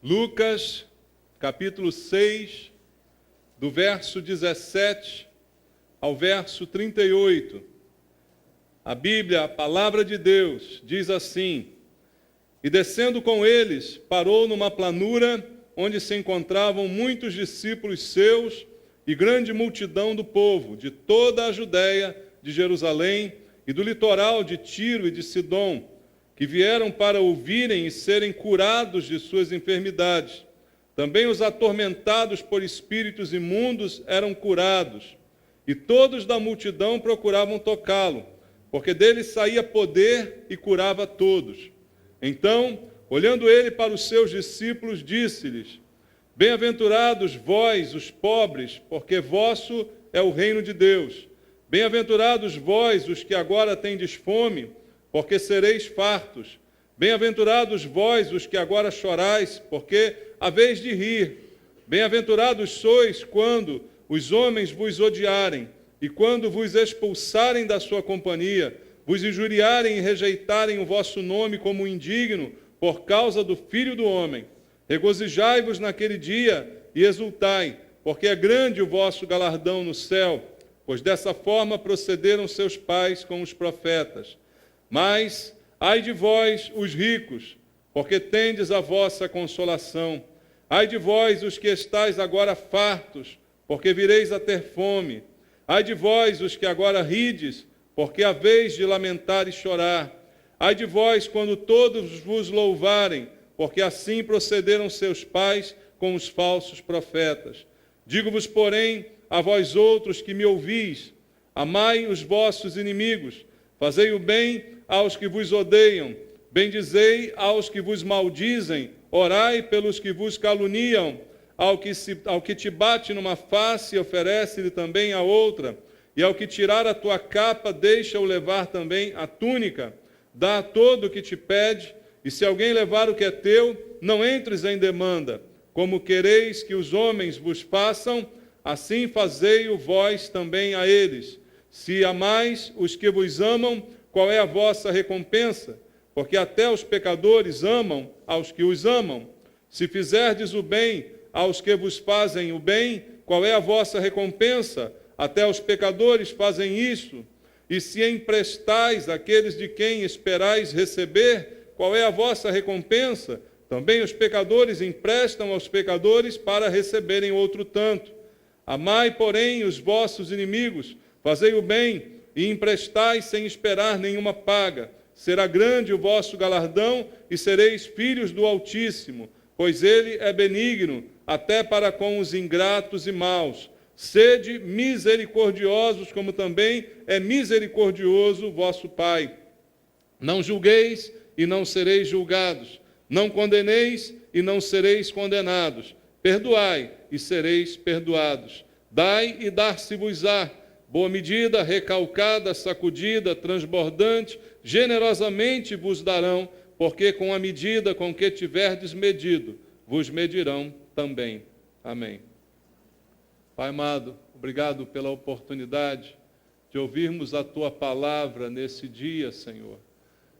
Lucas, capítulo 6, do verso 17 ao verso 38. A Bíblia, a palavra de Deus, diz assim: E descendo com eles, parou numa planura onde se encontravam muitos discípulos seus e grande multidão do povo, de toda a Judéia, de Jerusalém e do litoral de Tiro e de Sidom, que vieram para ouvirem e serem curados de suas enfermidades. Também os atormentados por espíritos imundos eram curados, e todos da multidão procuravam tocá-lo, porque dele saía poder e curava a todos. Então, olhando ele para os seus discípulos, disse-lhes: Bem-aventurados vós, os pobres, porque vosso é o reino de Deus. Bem-aventurados vós, os que agora tendes fome, porque sereis fartos. Bem-aventurados vós, os que agora chorais, porque haveis de rir. Bem-aventurados sois quando os homens vos odiarem, e quando vos expulsarem da sua companhia, vos injuriarem e rejeitarem o vosso nome como indigno, por causa do Filho do Homem. Regozijai-vos naquele dia e exultai, porque é grande o vosso galardão no céu, pois dessa forma procederam seus pais com os profetas. Mas, ai de vós, os ricos, porque tendes a vossa consolação. Ai de vós, os que estáis agora fartos, porque vireis a ter fome. Ai de vós, os que agora rides, porque haveis de lamentar e chorar. Ai de vós, quando todos vos louvarem, porque assim procederam seus pais com os falsos profetas. Digo-vos, porém, a vós outros que me ouvis, amai os vossos inimigos, fazei o bem aos que vos odeiam, bendizei aos que vos maldizem, orai pelos que vos caluniam, ao que te bate numa face, oferece-lhe também a outra, e ao que tirar a tua capa, deixa-o levar também a túnica. Dá a todo o que te pede, e se alguém levar o que é teu, não entres em demanda. Como quereis que os homens vos façam, assim fazei-o vós também a eles. Se amais os que vos amam, qual é a vossa recompensa? Porque até os pecadores amam aos que os amam. Se fizerdes o bem aos que vos fazem o bem, qual é a vossa recompensa? Até os pecadores fazem isso. E se emprestais àqueles de quem esperais receber, qual é a vossa recompensa? Também os pecadores emprestam aos pecadores para receberem outro tanto. Amai, porém, os vossos inimigos, fazei o bem e emprestai sem esperar nenhuma paga. Será grande o vosso galardão e sereis filhos do Altíssimo, pois ele é benigno até para com os ingratos e maus. Sede misericordiosos, como também é misericordioso vosso Pai. Não julgueis e não sereis julgados. Não condeneis e não sereis condenados. Perdoai e sereis perdoados. Dai e dar-se-vos-á. Boa medida, recalcada, sacudida, transbordante, generosamente vos darão, porque com a medida com que tiverdes medido, vos medirão também. Amém. Pai amado, obrigado pela oportunidade de ouvirmos a Tua palavra nesse dia, Senhor.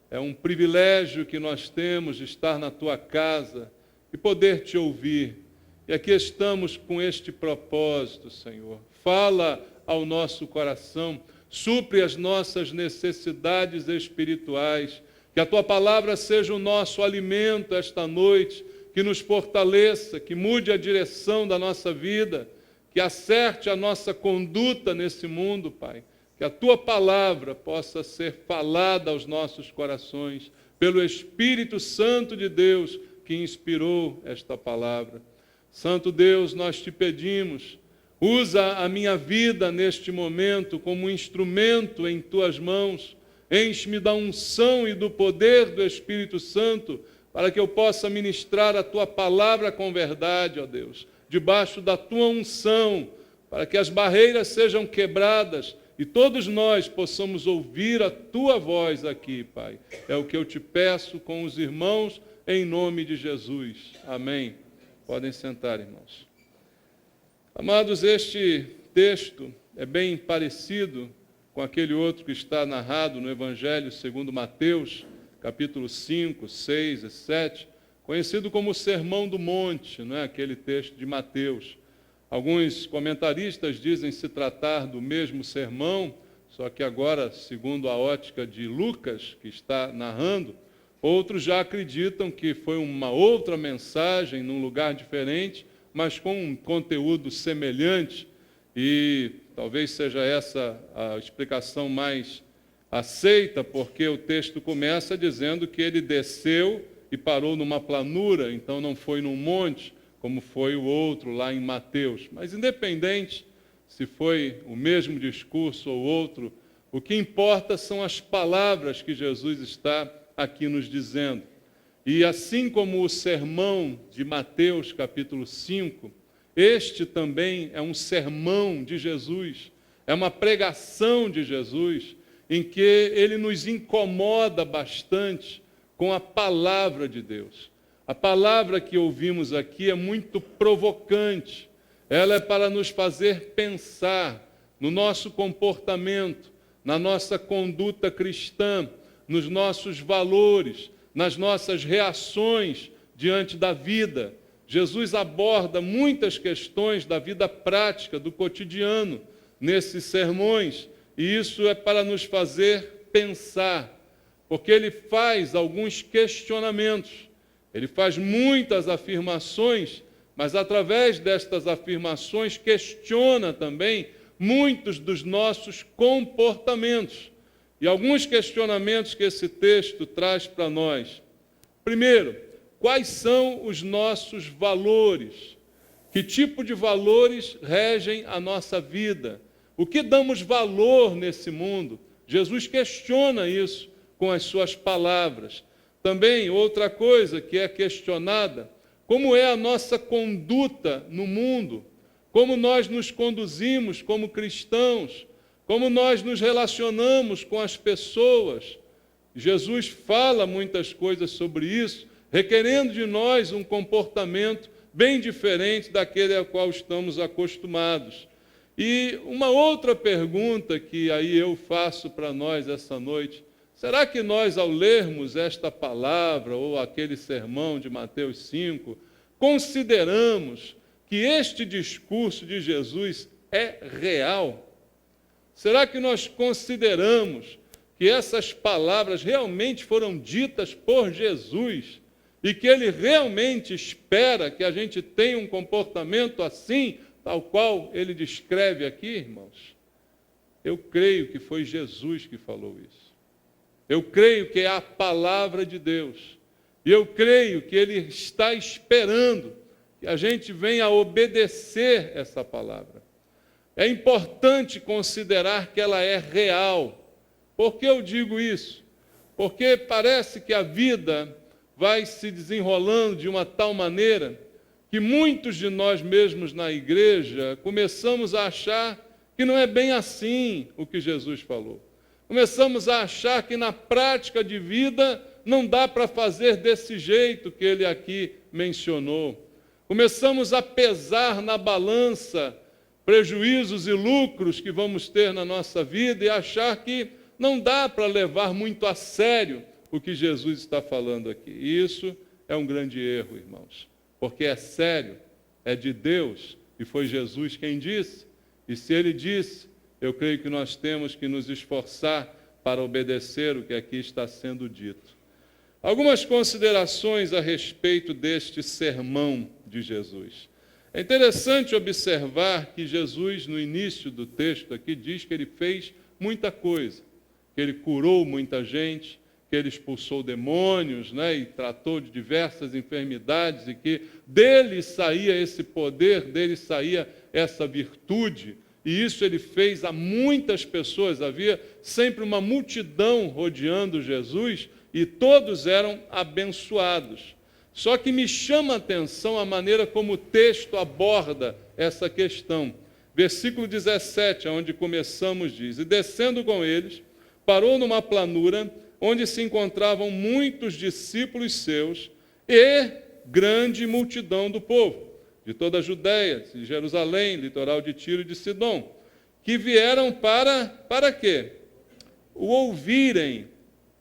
É um privilégio que nós temos de estar na Tua casa e poder Te ouvir. E aqui estamos com este propósito, Senhor. Fala ao nosso coração, supre as nossas necessidades espirituais, que a Tua palavra seja o nosso alimento esta noite, que nos fortaleça, que mude a direção da nossa vida, que acerte a nossa conduta nesse mundo, Pai. Que a Tua palavra possa ser falada aos nossos corações, pelo Espírito Santo de Deus que inspirou esta palavra. Santo Deus, nós Te pedimos, usa a minha vida neste momento como um instrumento em Tuas mãos, enche-me da unção e do poder do Espírito Santo, para que eu possa ministrar a Tua palavra com verdade, ó Deus, debaixo da Tua unção, para que as barreiras sejam quebradas e todos nós possamos ouvir a Tua voz aqui, Pai. É o que eu Te peço com os irmãos, em nome de Jesus. Amém. Podem sentar, irmãos. Amados, este texto é bem parecido com aquele outro que está narrado no Evangelho segundo Mateus, capítulo 5, 6 e 7, conhecido como o Sermão do Monte, não é? Aquele texto de Mateus. Alguns comentaristas dizem se tratar do mesmo sermão, só que agora, segundo a ótica de Lucas, que está narrando, outros já acreditam que foi uma outra mensagem, num lugar diferente, mas com um conteúdo semelhante, e talvez seja essa a explicação mais aceita, porque o texto começa dizendo que ele desceu e parou numa planura, então não foi num monte, como foi o outro lá em Mateus. Mas independente se foi o mesmo discurso ou outro, o que importa são as palavras que Jesus está aqui nos dizendo. E assim como o sermão de Mateus, capítulo 5, este também é um sermão de Jesus, é uma pregação de Jesus, em que ele nos incomoda bastante com a palavra de Deus. A palavra que ouvimos aqui é muito provocante. Ela é para nos fazer pensar no nosso comportamento, na nossa conduta cristã, nos nossos valores, nas nossas reações diante da vida. Jesus aborda muitas questões da vida prática, do cotidiano, nesses sermões, e isso é para nos fazer pensar, porque ele faz alguns questionamentos. Ele faz muitas afirmações, mas através destas afirmações questiona também muitos dos nossos comportamentos. E alguns questionamentos que esse texto traz para nós. Primeiro, quais são os nossos valores? Que tipo de valores regem a nossa vida? O que damos valor nesse mundo? Jesus questiona isso com as suas palavras. Também, outra coisa que é questionada, como é a nossa conduta no mundo, como nós nos conduzimos como cristãos, como nós nos relacionamos com as pessoas. Jesus fala muitas coisas sobre isso, requerendo de nós um comportamento bem diferente daquele ao qual estamos acostumados. E uma outra pergunta que aí eu faço para nós essa noite: será que nós, ao lermos esta palavra ou aquele sermão de Mateus 5, consideramos que este discurso de Jesus é real? Será que nós consideramos que essas palavras realmente foram ditas por Jesus e que ele realmente espera que a gente tenha um comportamento assim, tal qual ele descreve aqui, irmãos? Eu creio que foi Jesus que falou isso. Eu creio que é a palavra de Deus. E eu creio que ele está esperando que a gente venha a obedecer essa palavra. É importante considerar que ela é real. Por que eu digo isso? Porque parece que a vida vai se desenrolando de uma tal maneira que muitos de nós mesmos na igreja começamos a achar que não é bem assim o que Jesus falou. Começamos a achar que na prática de vida não dá para fazer desse jeito que ele aqui mencionou. Começamos a pesar na balança prejuízos e lucros que vamos ter na nossa vida e achar que não dá para levar muito a sério o que Jesus está falando aqui. E isso é um grande erro, irmãos, porque é sério, é de Deus, e foi Jesus quem disse. E se ele disse, eu creio que nós temos que nos esforçar para obedecer o que aqui está sendo dito. Algumas considerações a respeito deste sermão de Jesus. É interessante observar que Jesus, no início do texto aqui, diz que ele fez muita coisa, que ele curou muita gente, que ele expulsou demônios, e tratou de diversas enfermidades, e que dele saía esse poder, dele saía essa virtude, e isso ele fez a muitas pessoas. Havia sempre uma multidão rodeando Jesus, e todos eram abençoados. Só que me chama a atenção a maneira como o texto aborda essa questão. Versículo 17, onde começamos, diz: e descendo com eles, parou numa planura, onde se encontravam muitos discípulos seus e grande multidão do povo, de toda a Judéia, de Jerusalém, litoral de Tiro e de Sidom, que vieram para quê? O ouvirem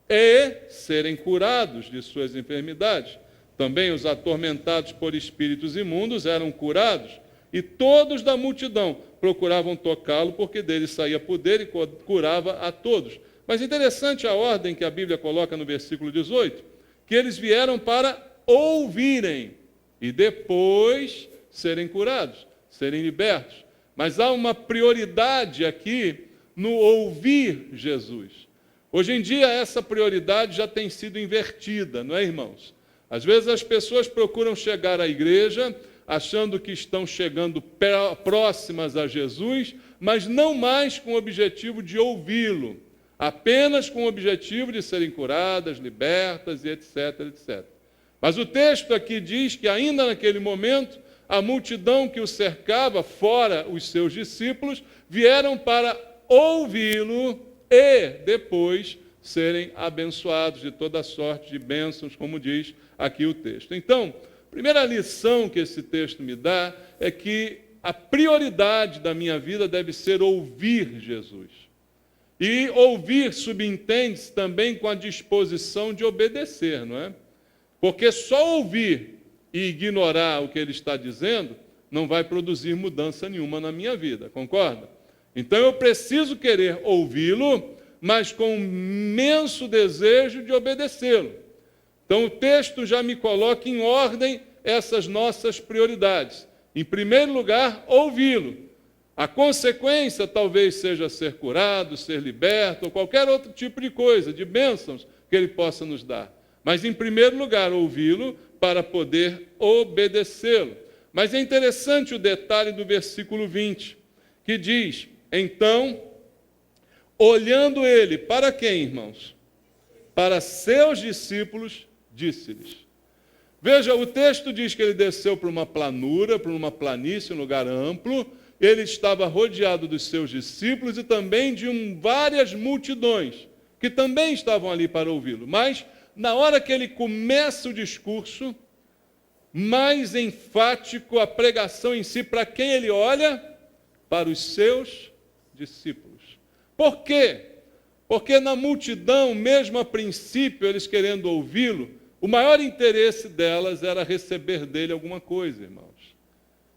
e serem curados de suas enfermidades. Também os atormentados por espíritos imundos eram curados, e todos da multidão procuravam tocá-lo, porque dele saía poder e curava a todos. Mas interessante a ordem que a Bíblia coloca no versículo 18, que eles vieram para ouvirem e depois serem curados, serem libertos. Mas há uma prioridade aqui no ouvir Jesus. Hoje em dia essa prioridade já tem sido invertida, não é, irmãos? Às vezes as pessoas procuram chegar à igreja achando que estão chegando próximas a Jesus, mas não mais com o objetivo de ouvi-lo, apenas com o objetivo de serem curadas, libertas e etc, etc. Mas o texto aqui diz que ainda naquele momento, a multidão que o cercava, fora os seus discípulos, vieram para ouvi-lo e depois serem abençoados de toda sorte de bênçãos, como diz aqui o texto. Então, a primeira lição que esse texto me dá é que a prioridade da minha vida deve ser ouvir Jesus. E ouvir subentende-se também com a disposição de obedecer, não é? Porque só ouvir e ignorar o que ele está dizendo não vai produzir mudança nenhuma na minha vida, concorda? Então eu preciso querer ouvi-lo, mas com um imenso desejo de obedecê-lo. Então o texto já me coloca em ordem essas nossas prioridades. Em primeiro lugar, ouvi-lo. A consequência talvez seja ser curado, ser liberto, ou qualquer outro tipo de coisa, de bênçãos que ele possa nos dar. Mas em primeiro lugar, ouvi-lo para poder obedecê-lo. Mas é interessante o detalhe do versículo 20, que diz, então, olhando ele, para quem, irmãos? Para seus discípulos, disse-lhes. Veja, o texto diz que ele desceu para uma planura, para uma planície, um lugar amplo, ele estava rodeado dos seus discípulos e também de várias multidões, que também estavam ali para ouvi-lo. Mas, na hora que ele começa o discurso, mais enfático a pregação em si, para quem ele olha? Para os seus discípulos. Por quê? Porque na multidão, mesmo a princípio, eles querendo ouvi-lo, o maior interesse delas era receber dele alguma coisa, irmãos.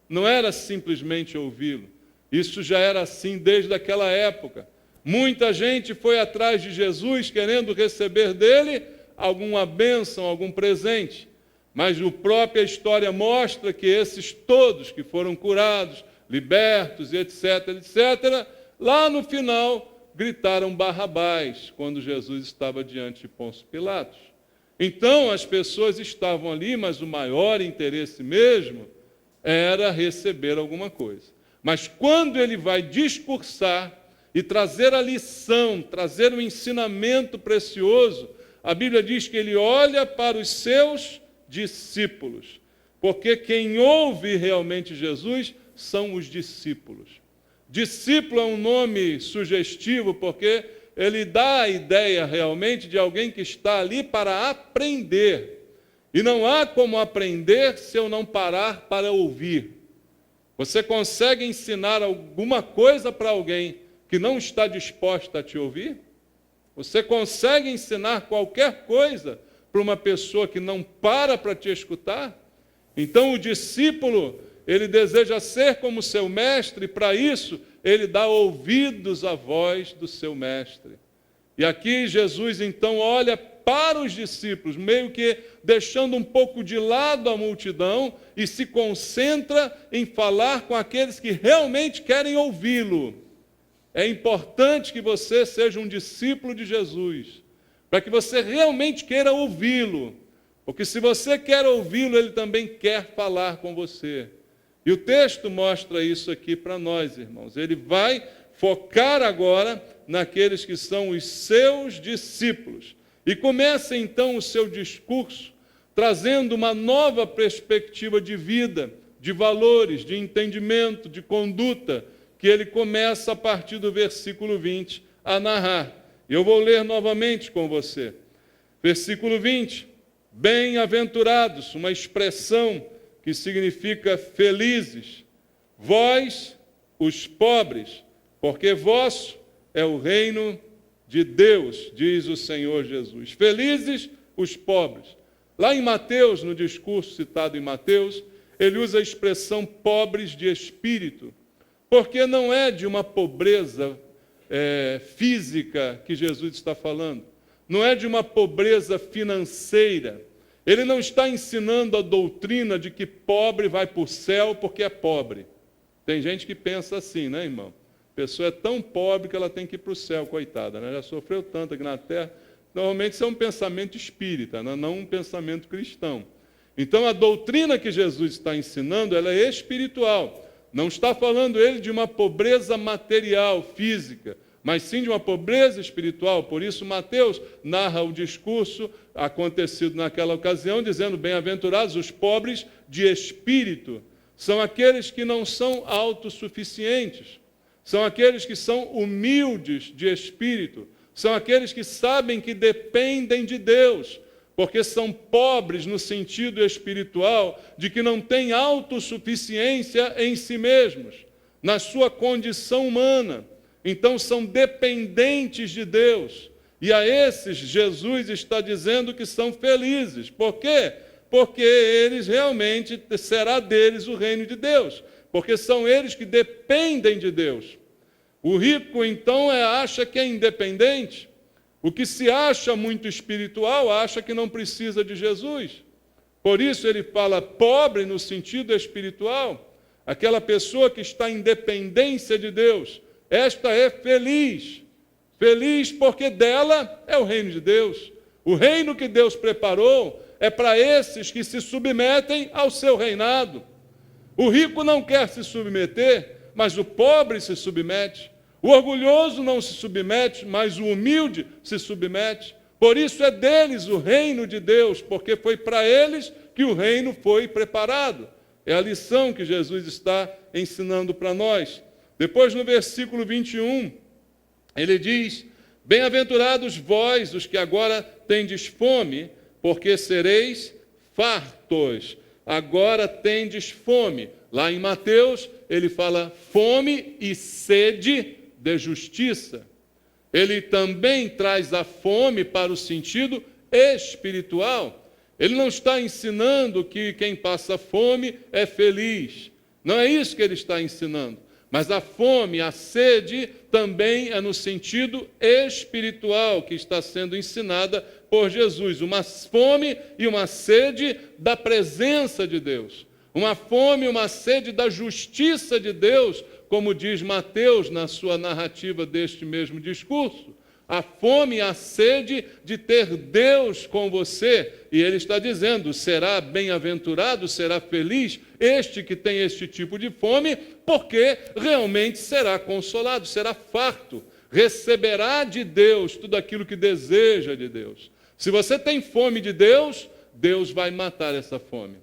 Não era simplesmente ouvi-lo. Isso já era assim desde aquela época. Muita gente foi atrás de Jesus querendo receber dele alguma bênção, algum presente. Mas a própria história mostra que esses todos que foram curados, libertos e etc, etc, lá no final gritaram Barrabás, quando Jesus estava diante de Pôncio Pilatos. Então as pessoas estavam ali, mas o maior interesse mesmo era receber alguma coisa. Mas quando ele vai discursar e trazer a lição, trazer um ensinamento precioso, a Bíblia diz que ele olha para os seus discípulos, porque quem ouve realmente Jesus são os discípulos. Discípulo é um nome sugestivo, porque ele dá a ideia realmente de alguém que está ali para aprender. E não há como aprender se eu não parar para ouvir. Você consegue ensinar alguma coisa para alguém que não está disposta a te ouvir? Você consegue ensinar qualquer coisa para uma pessoa que não para te escutar? Então o discípulo, ele deseja ser como seu mestre, e para isso ele dá ouvidos à voz do seu mestre. E aqui Jesus então olha para os discípulos, meio que deixando um pouco de lado a multidão e se concentra em falar com aqueles que realmente querem ouvi-lo. É importante que você seja um discípulo de Jesus, para que você realmente queira ouvi-lo, porque se você quer ouvi-lo, ele também quer falar com você. E o texto mostra isso aqui para nós, irmãos. Ele vai focar agora naqueles que são os seus discípulos. E começa então o seu discurso trazendo uma nova perspectiva de vida, de valores, de entendimento, de conduta, que ele começa a partir do versículo 20 a narrar. Eu vou ler novamente com você. Versículo 20. Bem-aventurados, uma expressão que significa felizes, vós, os pobres, porque vosso é o reino de Deus, diz o Senhor Jesus. Felizes os pobres. Lá em Mateus, no discurso citado em Mateus, ele usa a expressão pobres de espírito, porque não é de uma pobreza física que Jesus está falando, não é de uma pobreza financeira. Ele não está ensinando a doutrina de que pobre vai para o céu porque é pobre. Tem gente que pensa assim, né, irmão? A pessoa é tão pobre que ela tem que ir para o céu, coitada, né? Já sofreu tanto aqui na terra. Normalmente isso é um pensamento espírita, né? Não um pensamento cristão. Então a doutrina que Jesus está ensinando, ela é espiritual. Não está falando ele de uma pobreza material, física, mas sim de uma pobreza espiritual. Por isso Mateus narra o discurso acontecido naquela ocasião, dizendo: bem-aventurados os pobres de espírito. São aqueles que não são autossuficientes, são aqueles que são humildes de espírito, são aqueles que sabem que dependem de Deus, porque são pobres no sentido espiritual de que não têm autossuficiência em si mesmos, na sua condição humana. Então são dependentes de Deus. E a esses Jesus está dizendo que são felizes. Por quê? Porque eles realmente, será deles o reino de Deus. Porque são eles que dependem de Deus. O rico, então, acha que é independente. O que se acha muito espiritual, acha que não precisa de Jesus. Por isso ele fala pobre no sentido espiritual. Aquela pessoa que está em dependência de Deus. Esta é feliz. Feliz porque dela é o reino de Deus. O reino que Deus preparou é para esses que se submetem ao seu reinado. O rico não quer se submeter, mas o pobre se submete. O orgulhoso não se submete, mas o humilde se submete. Por isso é deles o reino de Deus, porque foi para eles que o reino foi preparado. É a lição que Jesus está ensinando para nós. Depois, no versículo 21, ele diz: bem-aventurados vós, os que agora tendes fome, porque sereis fartos. Agora tendes fome. Lá em Mateus, ele fala fome e sede de justiça. Ele também traz a fome para o sentido espiritual. Ele não está ensinando que quem passa fome é feliz. Não é isso que ele está ensinando. Mas a fome, a sede, também é no sentido espiritual que está sendo ensinada por Jesus. Uma fome e uma sede da presença de Deus. Uma fome e uma sede da justiça de Deus, como diz Mateus na sua narrativa deste mesmo discurso. A fome e a sede de ter Deus com você. E ele está dizendo: será bem-aventurado, será feliz este que tem este tipo de fome, porque realmente será consolado, será farto, receberá de Deus tudo aquilo que deseja de Deus. Se você tem fome de Deus, Deus vai matar essa fome.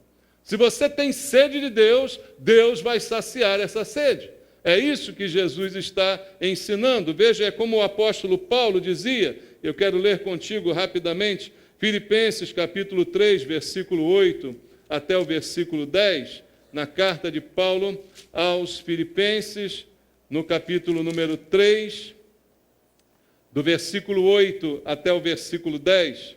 Se você tem sede de Deus, Deus vai saciar essa sede. É isso que Jesus está ensinando. Veja, é como o apóstolo Paulo dizia, eu quero ler contigo rapidamente, Filipenses capítulo 3, versículo 8 até o versículo 10, na carta de Paulo aos Filipenses, no capítulo número 3, do versículo 8 até o versículo 10.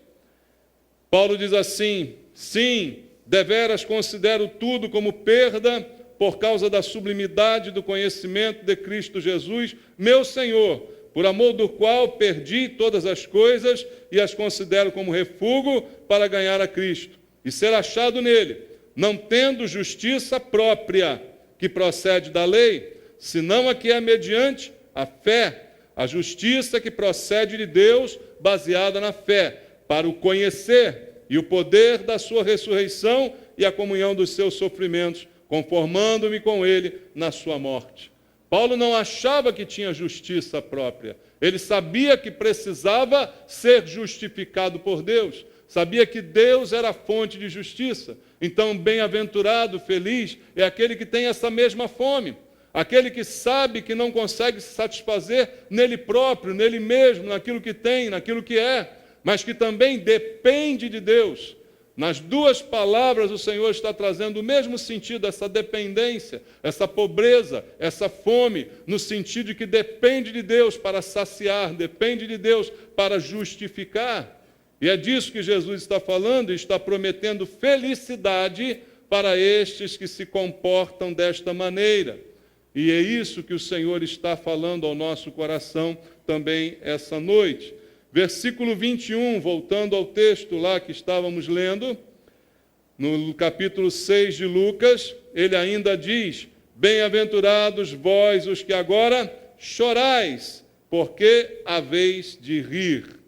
Paulo diz assim: sim, deveras considero tudo como perda, por causa da sublimidade do conhecimento de Cristo Jesus, meu Senhor, por amor do qual perdi todas as coisas e as considero como refúgio para ganhar a Cristo e ser achado nele, não tendo justiça própria que procede da lei, senão a que é mediante a fé, a justiça que procede de Deus, baseada na fé, para o conhecer e o poder da sua ressurreição e a comunhão dos seus sofrimentos, conformando-me com ele na sua morte. Paulo não achava que tinha justiça própria. Ele sabia que precisava ser justificado por Deus. Sabia que Deus era a fonte de justiça. Então, bem-aventurado, feliz, é aquele que tem essa mesma fome. Aquele que sabe que não consegue se satisfazer nele próprio, nele mesmo, naquilo que tem, naquilo que é, mas que também depende de Deus. Nas duas palavras, o Senhor está trazendo o mesmo sentido, essa dependência, essa pobreza, essa fome, no sentido de que depende de Deus para saciar, depende de Deus para justificar. E é disso que Jesus está falando e está prometendo felicidade para estes que se comportam desta maneira. E é isso que o Senhor está falando ao nosso coração também essa noite. Versículo 21, voltando ao texto lá que estávamos lendo, no capítulo 6 de Lucas, ele ainda diz: bem-aventurados vós os que agora chorais, porque haveis de rir.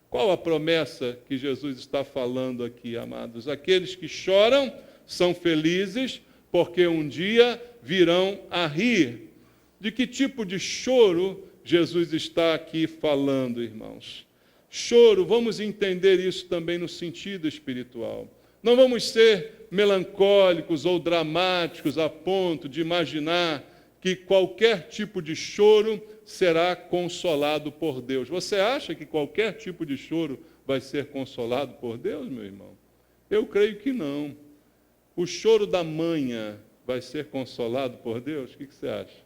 Qual a promessa que Jesus está falando aqui, amados? Aqueles que choram são felizes, porque um dia virão a rir. De que tipo de choro Jesus está aqui falando, irmãos? Choro, vamos entender isso também no sentido espiritual. Não vamos ser melancólicos ou dramáticos a ponto de imaginar que qualquer tipo de choro será consolado por Deus. Você acha que qualquer tipo de choro vai ser consolado por Deus, meu irmão? Eu creio que não. O choro da manha vai ser consolado por Deus? O que você acha?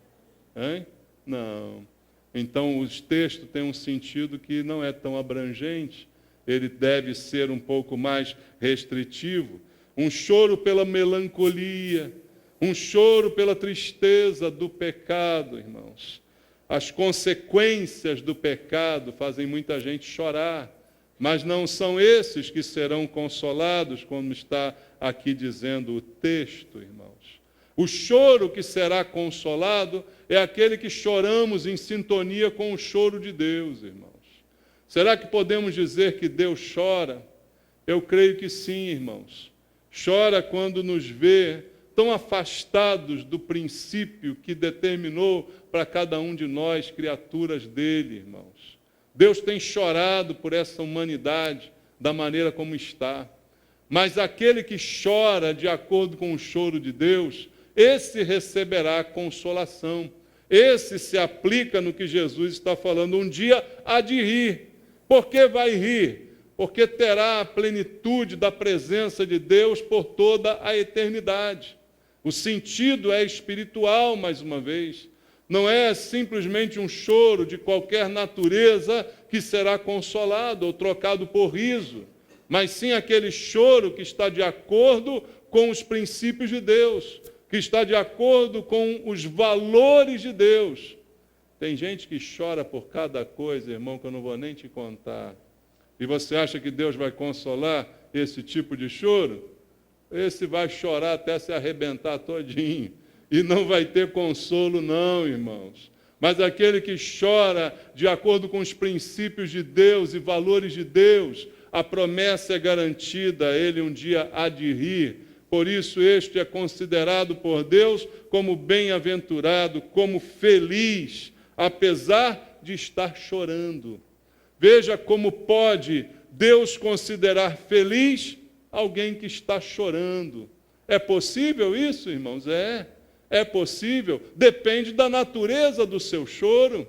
Hein? Não. Então, os textos têm um sentido que não é tão abrangente. Ele deve ser um pouco mais restritivo. Um choro pela melancolia, um choro pela tristeza do pecado, irmãos. As consequências do pecado fazem muita gente chorar, mas não são esses que serão consolados, como está aqui dizendo o texto, irmãos. O choro que será consolado é aquele que choramos em sintonia com o choro de Deus, irmãos. Será que podemos dizer que Deus chora? Eu creio que sim, irmãos. Chora quando nos vê tão afastados do princípio que determinou para cada um de nós, criaturas dele, irmãos. Deus tem chorado por essa humanidade da maneira como está. Mas aquele que chora de acordo com o choro de Deus, esse receberá consolação. Esse se aplica no que Jesus está falando. Um dia há de rir. Por que vai rir? Porque terá a plenitude da presença de Deus por toda a eternidade. O sentido é espiritual, mais uma vez. Não é simplesmente um choro de qualquer natureza que será consolado ou trocado por riso, mas sim aquele choro que está de acordo com os princípios de Deus, que está de acordo com os valores de Deus. Tem gente que chora por cada coisa, irmão, que eu não vou nem te contar. E você acha que Deus vai consolar esse tipo de choro? Esse vai chorar até se arrebentar todinho. E não vai ter consolo não, irmãos. Mas aquele que chora de acordo com os princípios de Deus e valores de Deus, a promessa é garantida, ele um dia há de rir. Por isso este é considerado por Deus como bem-aventurado, como feliz, apesar de estar chorando. Veja como pode Deus considerar feliz alguém que está chorando. É possível isso, irmãos? É possível. Depende da natureza do seu choro.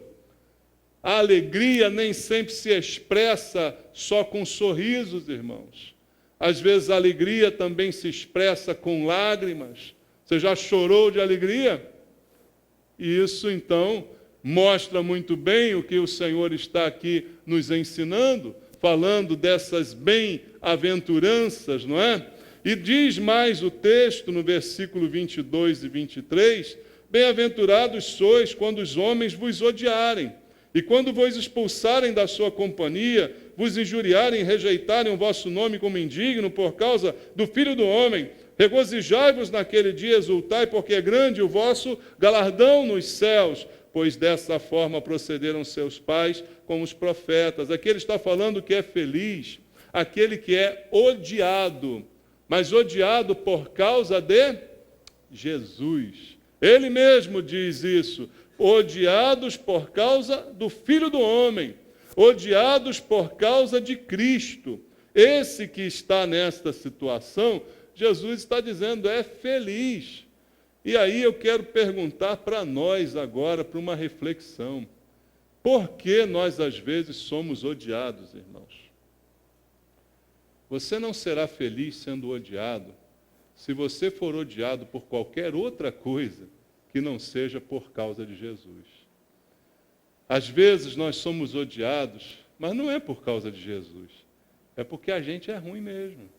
A alegria nem sempre se expressa só com sorrisos, irmãos. Às vezes a alegria também se expressa com lágrimas. Você já chorou de alegria? E isso, então, mostra muito bem o que o Senhor está aqui nos ensinando, falando dessas bem-aventuranças, não é? E diz mais o texto, no versículo 22 e 23, bem-aventurados sois quando os homens vos odiarem, e quando vos expulsarem da sua companhia, vos injuriarem e rejeitarem o vosso nome como indigno por causa do Filho do Homem. Regozijai-vos naquele dia, exultai, porque é grande o vosso galardão nos céus, pois dessa forma procederam seus pais com os profetas. Aqui ele está falando que é feliz aquele que é odiado, mas odiado por causa de Jesus. Ele mesmo diz isso, odiados por causa do Filho do Homem, odiados por causa de Cristo. Esse que está nesta situação, Jesus está dizendo, é feliz. E aí eu quero perguntar para nós agora, para uma reflexão. Por que nós, às vezes, somos odiados, irmãos? Você não será feliz sendo odiado se você for odiado por qualquer outra coisa que não seja por causa de Jesus. Às vezes nós somos odiados, mas não é por causa de Jesus. É porque a gente é ruim mesmo.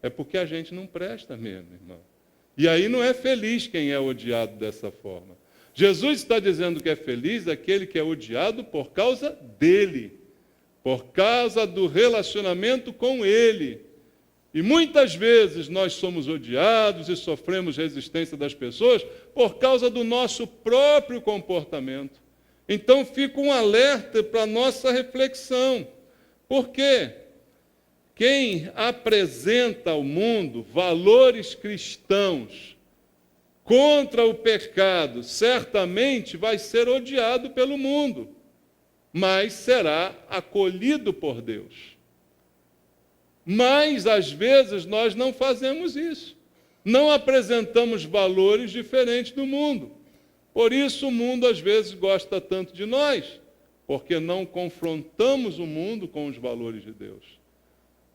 É porque a gente não presta mesmo, irmão. E aí não é feliz quem é odiado dessa forma. Jesus está dizendo que é feliz aquele que é odiado por causa dele, por causa do relacionamento com ele. E muitas vezes nós somos odiados e sofremos resistência das pessoas por causa do nosso próprio comportamento. Então fica um alerta para a nossa reflexão. Por quê? Quem apresenta ao mundo valores cristãos contra o pecado, certamente vai ser odiado pelo mundo, mas será acolhido por Deus. Mas, às vezes, nós não fazemos isso. Não apresentamos valores diferentes do mundo. Por isso, o mundo, às vezes, gosta tanto de nós, porque não confrontamos o mundo com os valores de Deus.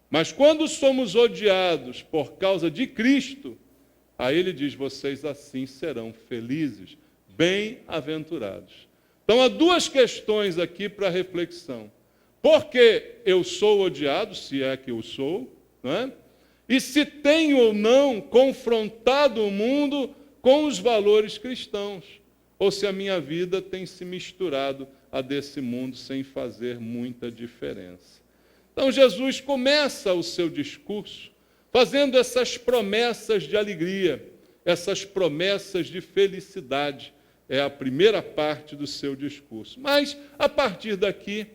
Mas quando somos odiados por causa de Cristo, aí ele diz, vocês assim serão felizes, bem-aventurados. Então há duas questões aqui para reflexão. Por que eu sou odiado, se é que eu sou, não é? E se tenho ou não confrontado o mundo com os valores cristãos, ou se a minha vida tem se misturado a desse mundo sem fazer muita diferença. Então Jesus começa o seu discurso fazendo essas promessas de alegria, essas promessas de felicidade. É a primeira parte do seu discurso. Mas, a partir daqui,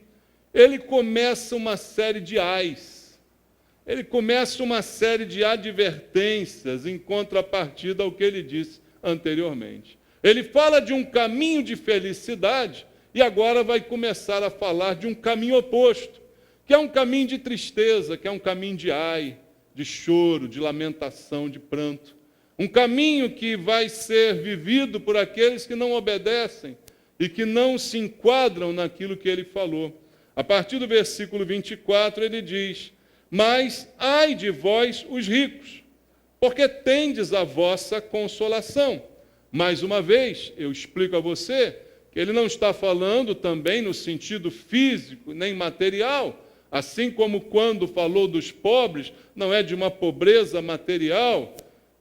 ele começa uma série de ais. Ele começa uma série de advertências em contrapartida ao que ele disse anteriormente. Ele fala de um caminho de felicidade e agora vai começar a falar de um caminho oposto, que é um caminho de tristeza, que é um caminho de ai, de choro, de lamentação, de pranto. Um caminho que vai ser vivido por aqueles que não obedecem e que não se enquadram naquilo que ele falou. A partir do versículo 24, ele diz, mas ai de vós os ricos, porque tendes a vossa consolação. Mais uma vez, eu explico a você que ele não está falando também no sentido físico nem material, assim como quando falou dos pobres, não é de uma pobreza material,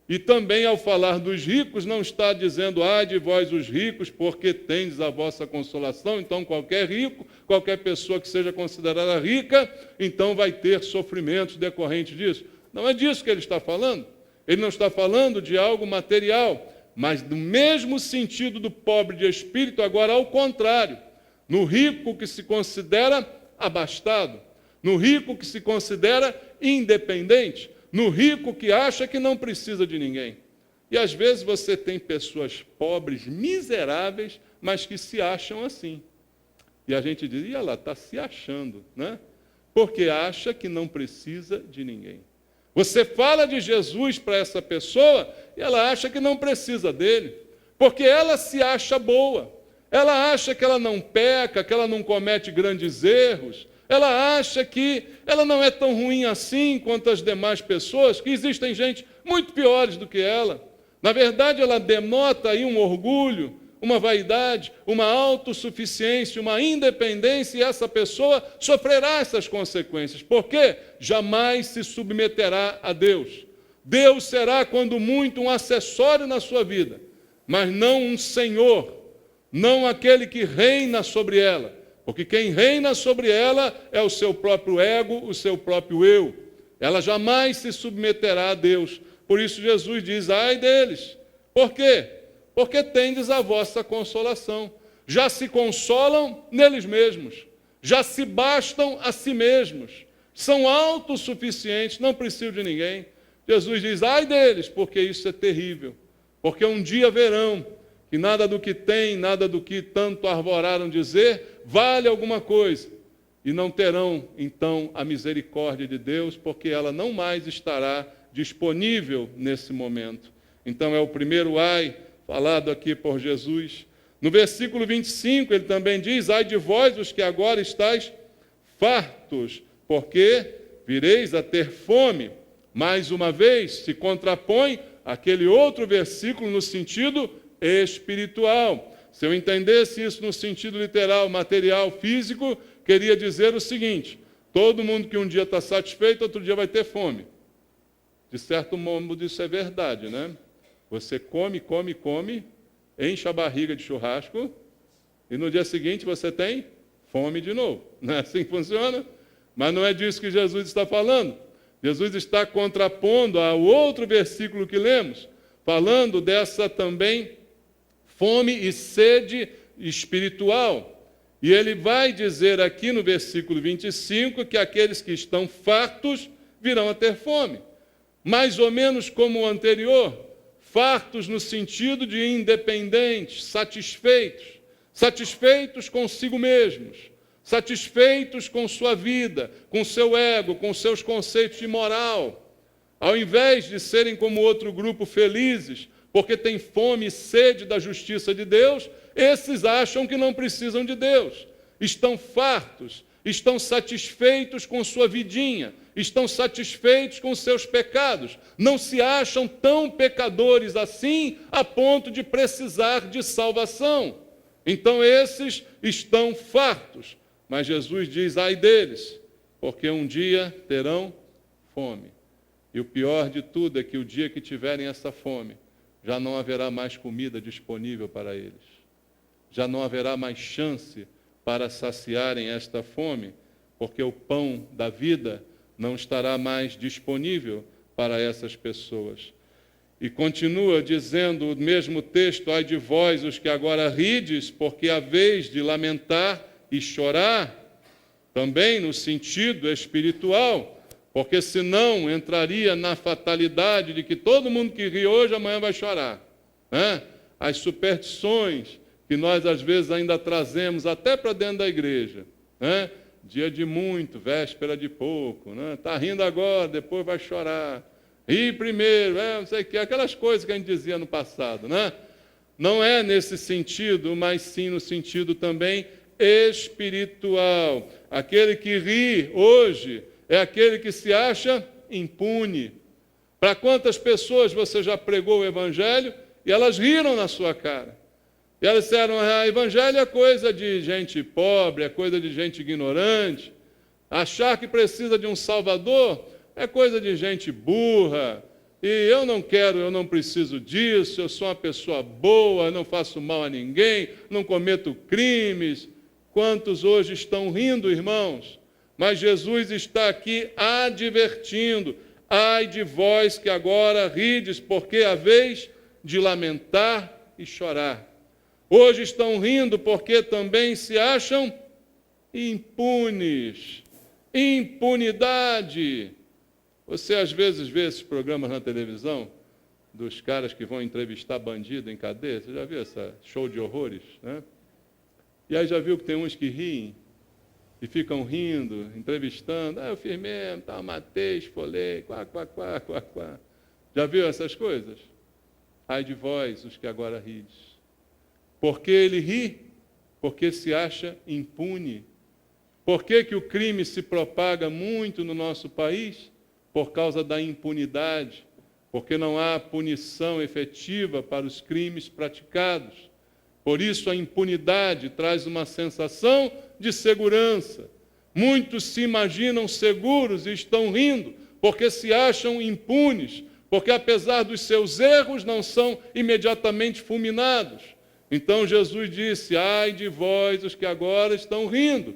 e também ao falar dos ricos, não está dizendo, ai de vós os ricos, porque tendes a vossa consolação, então qualquer rico, qualquer pessoa que seja considerada rica, então vai ter sofrimentos decorrentes disso. Não é disso que ele está falando. Ele não está falando de algo material, mas no mesmo sentido do pobre de espírito, agora ao contrário, no rico que se considera abastado, no rico que se considera independente, no rico que acha que não precisa de ninguém. E às vezes você tem pessoas pobres, miseráveis, mas que se acham assim. E a gente diz, e ela está se achando, né? Porque acha que não precisa de ninguém. Você fala de Jesus para essa pessoa e ela acha que não precisa dele, porque ela se acha boa. Ela acha que ela não peca, que ela não comete grandes erros. Ela acha que ela não é tão ruim assim quanto as demais pessoas, que existem gente muito piores do que ela. Na verdade, ela denota aí um orgulho, uma vaidade, uma autossuficiência, uma independência, e essa pessoa sofrerá essas consequências. Por quê? Jamais se submeterá a Deus. Deus será, quando muito, um acessório na sua vida, mas não um senhor, não aquele que reina sobre ela. Porque quem reina sobre ela é o seu próprio ego, o seu próprio eu. Ela jamais se submeterá a Deus. Por isso Jesus diz, ai deles. Por quê? Porque tendes a vossa consolação. Já se consolam neles mesmos. Já se bastam a si mesmos. São autossuficientes, não precisam de ninguém. Jesus diz, ai deles, porque isso é terrível. Porque um dia verão que nada do que tem, nada do que tanto arvoraram dizer, vale alguma coisa. E não terão, então, a misericórdia de Deus, porque ela não mais estará disponível nesse momento. Então, é o primeiro ai, falado aqui por Jesus. No versículo 25, ele também diz, ai de vós, os que agora estáis fartos, porque vireis a ter fome. Mais uma vez, se contrapõe aquele outro versículo no sentido espiritual. Se eu entendesse isso no sentido literal, material, físico, queria dizer o seguinte, Todo mundo que um dia está satisfeito, outro dia vai ter fome. De certo modo, isso é verdade, né? Você come, enche a barriga de churrasco, e no dia seguinte você tem fome de novo. Não é assim que funciona? Mas não é disso que Jesus está falando. Jesus está contrapondo ao outro versículo que lemos, falando dessa também fome e sede espiritual. E ele vai dizer aqui no versículo 25 que aqueles que estão fartos virão a ter fome. Mais ou menos como o anterior, fartos no sentido de independentes, satisfeitos consigo mesmos, satisfeitos com sua vida, com seu ego, com seus conceitos de moral. Ao invés de serem como outro grupo felizes, porque têm fome e sede da justiça de Deus, esses acham que não precisam de Deus. Estão fartos, estão satisfeitos com sua vidinha, estão satisfeitos com seus pecados. Não se acham tão pecadores assim a ponto de precisar de salvação. Então esses estão fartos. Mas Jesus diz, ai deles, porque um dia terão fome. E o pior de tudo é que o dia que tiverem essa fome, já não haverá mais comida disponível para eles. Já não haverá mais chance para saciarem esta fome, porque o pão da vida não estará mais disponível para essas pessoas. E continua dizendo o mesmo texto, ai de vós os que agora rides, porque a vez de lamentar e chorar, também no sentido espiritual, porque senão entraria na fatalidade de que todo mundo que ri hoje, amanhã vai chorar. Né? As superstições que nós às vezes ainda trazemos até para dentro da igreja. Né? Dia de muito, véspera de pouco. Está rindo agora, depois vai chorar. Ri primeiro, não sei o que, aquelas coisas que a gente dizia no passado. Né? Não é nesse sentido, mas sim no sentido também espiritual. Aquele que ri hoje é aquele que se acha impune. Para quantas pessoas você já pregou o evangelho e elas riram na sua cara? E elas disseram, evangelho é coisa de gente pobre, é coisa de gente ignorante. Achar que precisa de um salvador é coisa de gente burra. E eu não quero, eu não preciso disso, eu sou uma pessoa boa, não faço mal a ninguém, não cometo crimes. Quantos hoje estão rindo, irmãos? Mas Jesus está aqui advertindo, ai de vós que agora rides, porque é a vez de lamentar e chorar. Hoje estão rindo porque também se acham impunes. Impunidade. Você às vezes vê esses programas na televisão, dos caras que vão entrevistar bandido em cadeia. Você já viu esse show de horrores? Né? E aí já viu que tem uns que riem e ficam rindo, entrevistando. Eu fiz mesmo, matei, esfolei, quá. Já viu essas coisas? Ai de vós, os que agora rides. Por que ele ri? Porque se acha impune. Por que o crime se propaga muito no nosso país? Por causa da impunidade. Porque não há punição efetiva para os crimes praticados. Por isso a impunidade traz uma sensação de segurança. Muitos se imaginam seguros e estão rindo, porque se acham impunes, porque apesar dos seus erros não são imediatamente fulminados. Então Jesus disse, ai de vós os que agora estão rindo,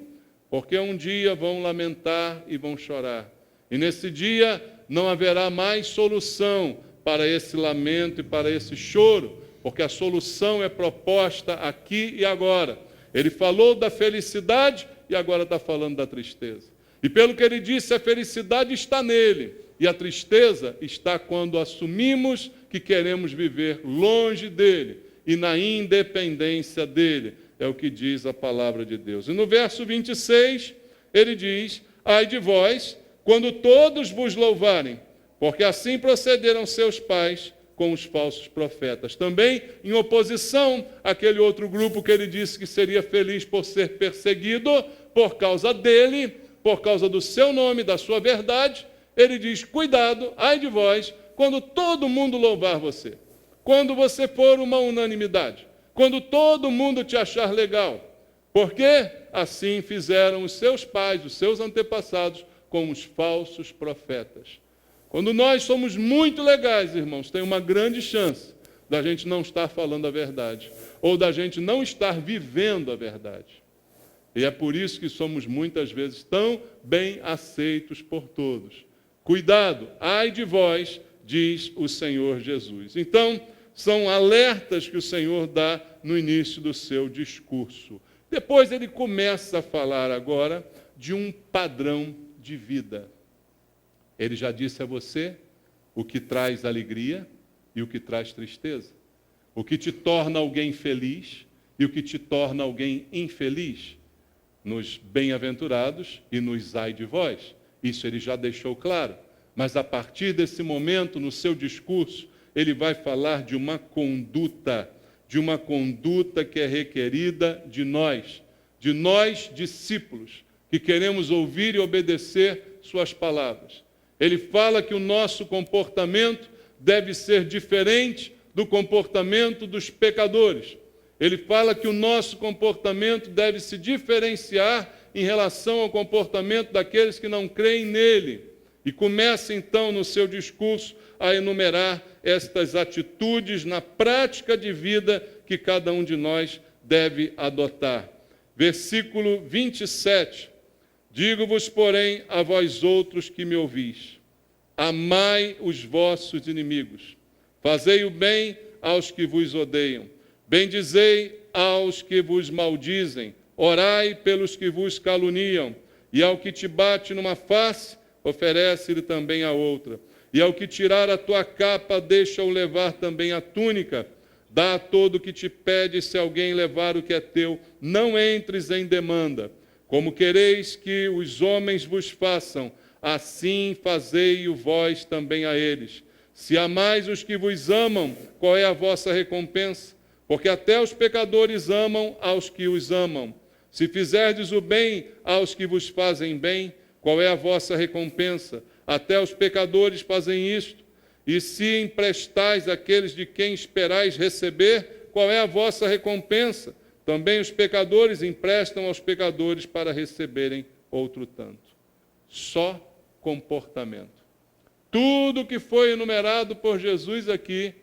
porque um dia vão lamentar e vão chorar. E nesse dia não haverá mais solução para esse lamento e para esse choro, porque a solução é proposta aqui e agora. Ele falou da felicidade e agora está falando da tristeza. E pelo que ele disse, a felicidade está nele, e a tristeza está quando assumimos que queremos viver longe dele, e na independência dele, é o que diz a palavra de Deus. E no verso 26, ele diz, ai de vós, quando todos vos louvarem, porque assim procederam seus pais com os falsos profetas. Também em oposição àquele outro grupo que ele disse que seria feliz por ser perseguido, por causa dele, por causa do seu nome, da sua verdade, ele diz, cuidado, ai de vós, quando todo mundo louvar você. Quando você for uma unanimidade, quando todo mundo te achar legal, Porque assim fizeram os seus pais, os seus antepassados, com os falsos profetas. Quando nós somos muito legais, irmãos, tem uma grande chance da gente não estar falando a verdade, ou da gente não estar vivendo a verdade. E é por isso que somos muitas vezes tão bem aceitos por todos. Cuidado, ai de vós, diz o Senhor Jesus. Então, são alertas que o Senhor dá no início do seu discurso. Depois ele começa a falar agora de um padrão de vida. Ele já disse a você o que traz alegria e o que traz tristeza. O que te torna alguém feliz e o que te torna alguém infeliz. Nos bem-aventurados e nos ai de vós. Isso ele já deixou claro. Mas a partir desse momento, no seu discurso, ele vai falar de uma conduta que é requerida de nós discípulos, que queremos ouvir e obedecer suas palavras. Ele fala que o nosso comportamento deve ser diferente do comportamento dos pecadores. Ele fala que o nosso comportamento deve se diferenciar em relação ao comportamento daqueles que não creem nele. E começa então no seu discurso a enumerar estas atitudes na prática de vida que cada um de nós deve adotar. Versículo 27. Digo-vos, porém, a vós outros que me ouvis, amai os vossos inimigos, fazei o bem aos que vos odeiam, bendizei aos que vos maldizem, orai pelos que vos caluniam, e ao que te bate numa face, oferece-lhe também a outra. E ao que tirar a tua capa, deixa-o levar também a túnica. Dá a todo o que te pede, se alguém levar o que é teu, não entres em demanda. Como quereis que os homens vos façam, assim fazei-o vós também a eles. Se amais os que vos amam, qual é a vossa recompensa? Porque até os pecadores amam aos que os amam. Se fizerdes o bem aos que vos fazem bem, qual é a vossa recompensa? Até os pecadores fazem isto. E se emprestais àqueles de quem esperais receber, qual é a vossa recompensa? Também os pecadores emprestam aos pecadores para receberem outro tanto. Só comportamento. Tudo que foi enumerado por Jesus aqui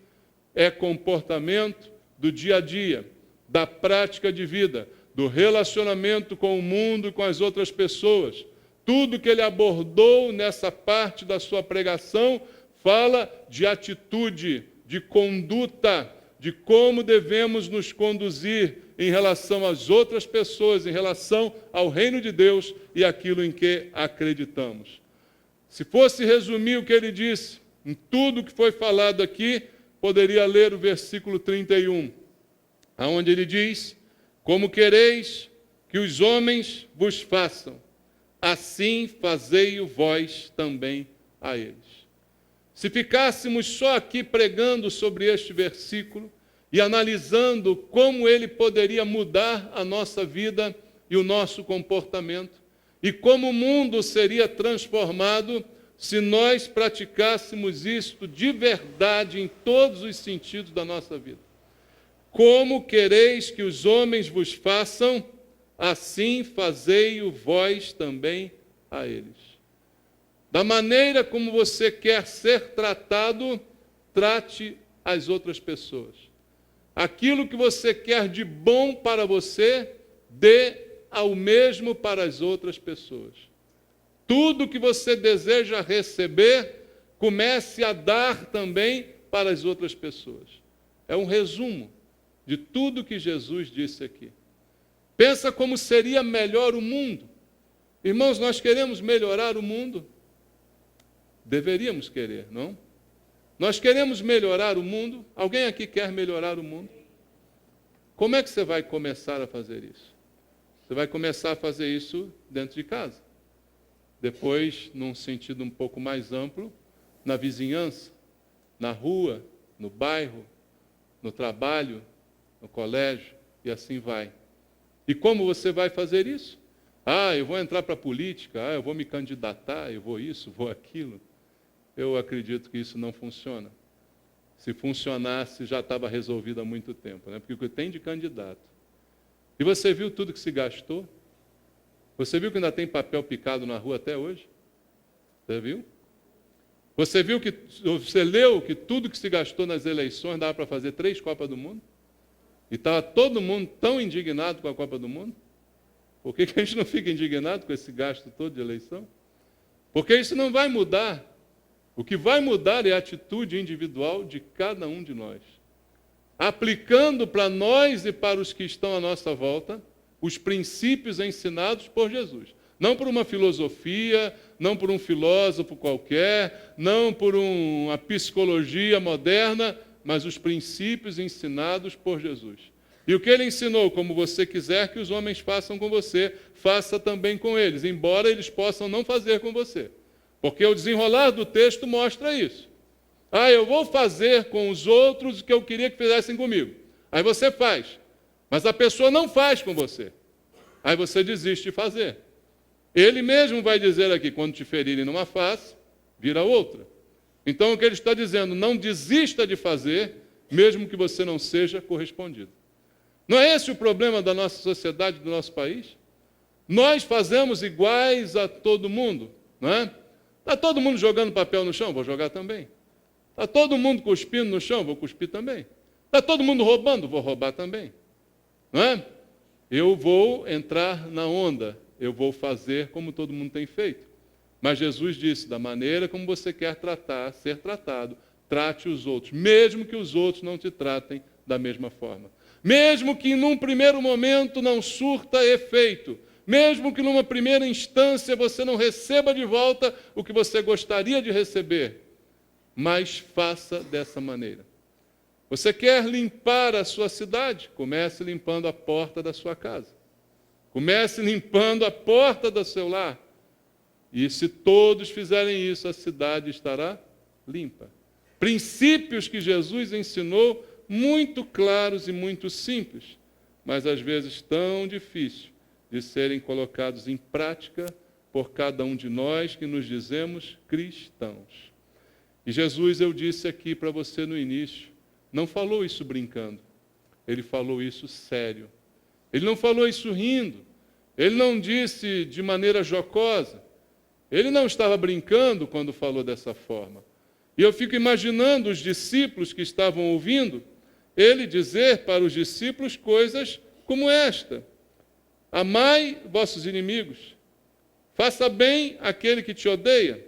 é comportamento do dia a dia, da prática de vida, do relacionamento com o mundo e com as outras pessoas. Tudo que ele abordou nessa parte da sua pregação fala de atitude, de conduta, de como devemos nos conduzir em relação às outras pessoas, em relação ao reino de Deus e aquilo em que acreditamos. Se fosse resumir o que ele disse, em tudo que foi falado aqui, poderia ler o versículo 31, onde ele diz: como quereis que os homens vos façam, assim fazei-o vós também a eles. Se ficássemos só aqui pregando sobre este versículo e analisando como ele poderia mudar a nossa vida e o nosso comportamento, e como o mundo seria transformado se nós praticássemos isto de verdade em todos os sentidos da nossa vida. Como quereis que os homens vos façam, assim fazei-o vós também a eles. Da maneira como você quer ser tratado, trate as outras pessoas. Aquilo que você quer de bom para você, dê ao mesmo para as outras pessoas. Tudo que você deseja receber, comece a dar também para as outras pessoas. É um resumo de tudo que Jesus disse aqui. Pensa como seria melhor o mundo. Irmãos, nós queremos melhorar o mundo? Deveríamos querer, não? Nós queremos melhorar o mundo? Alguém aqui quer melhorar o mundo? Como é que você vai começar a fazer isso? Você vai começar a fazer isso dentro de casa. Depois, num sentido um pouco mais amplo, na vizinhança, na rua, no bairro, no trabalho, no colégio, e assim vai. E como você vai fazer isso? Eu vou entrar para a política, eu vou me candidatar, eu vou isso, vou aquilo. Eu acredito que isso não funciona. Se funcionasse, já estava resolvido há muito tempo, né? Porque o que tem de candidato E você viu tudo que se gastou? Você viu que ainda tem papel picado na rua até hoje? Você viu? Você leu que tudo que se gastou nas eleições dava para fazer 3 Copas do Mundo? E estava todo mundo tão indignado com a Copa do Mundo? Por que a gente não fica indignado com esse gasto todo de eleição? Porque isso não vai mudar. O que vai mudar é a atitude individual de cada um de nós. Aplicando para nós e para os que estão à nossa volta os princípios ensinados por Jesus. Não por uma filosofia, não por um filósofo qualquer, não por uma psicologia moderna, mas os princípios ensinados por Jesus. E o que ele ensinou, como você quiser que os homens façam com você, faça também com eles, embora eles possam não fazer com você. Porque o desenrolar do texto mostra isso. Eu vou fazer com os outros o que eu queria que fizessem comigo. Aí você faz, mas a pessoa não faz com você. Aí você desiste de fazer. Ele mesmo vai dizer aqui, quando te ferirem numa face, vira outra. Então o que ele está dizendo, não desista de fazer, mesmo que você não seja correspondido. Não é esse o problema da nossa sociedade, do nosso país? Nós fazemos iguais a todo mundo, não é? Está todo mundo jogando papel no chão? Vou jogar também. Está todo mundo cuspindo no chão? Vou cuspir também. Está todo mundo roubando? Vou roubar também. Não é? Eu vou entrar na onda, eu vou fazer como todo mundo tem feito. Mas Jesus disse, da maneira como você quer ser tratado, trate os outros, mesmo que os outros não te tratem da mesma forma. Mesmo que num primeiro momento não surta efeito, mesmo que numa primeira instância você não receba de volta o que você gostaria de receber, mas faça dessa maneira. Você quer limpar a sua cidade? Comece limpando a porta da sua casa. Comece limpando a porta do seu lar. E se todos fizerem isso, a cidade estará limpa. Princípios que Jesus ensinou, muito claros e muito simples, mas às vezes tão difíceis de serem colocados em prática por cada um de nós que nos dizemos cristãos. E Jesus, eu disse aqui para você no início, não falou isso brincando, ele falou isso sério. Ele não falou isso rindo, ele não disse de maneira jocosa, ele não estava brincando quando falou dessa forma. E eu fico imaginando os discípulos que estavam ouvindo, ele dizer para os discípulos coisas como esta: amai vossos inimigos, faça bem àquele que te odeia,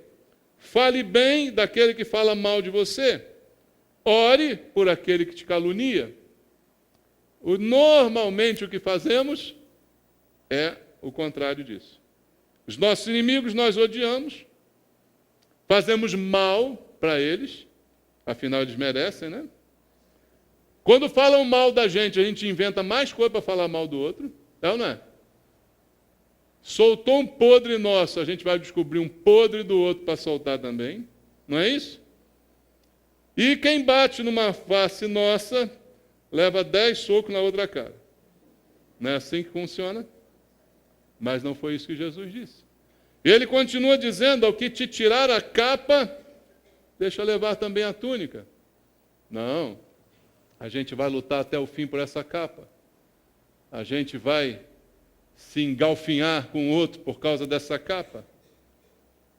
fale bem daquele que fala mal de você, ore por aquele que te calunia. Normalmente o que fazemos é o contrário disso. Os nossos inimigos nós odiamos, fazemos mal para eles, afinal eles merecem, né? Quando falam mal da gente, a gente inventa mais coisa para falar mal do outro, é ou não é? Soltou um podre nosso, a gente vai descobrir um podre do outro para soltar também, não é isso? E quem bate numa face nossa, leva 10 socos na outra cara. Não é assim que funciona? Mas não foi isso que Jesus disse. Ele continua dizendo, ao que te tirar a capa, deixa levar também a túnica. Não, a gente vai lutar até o fim por essa capa. A gente vai se engalfinhar com o outro por causa dessa capa.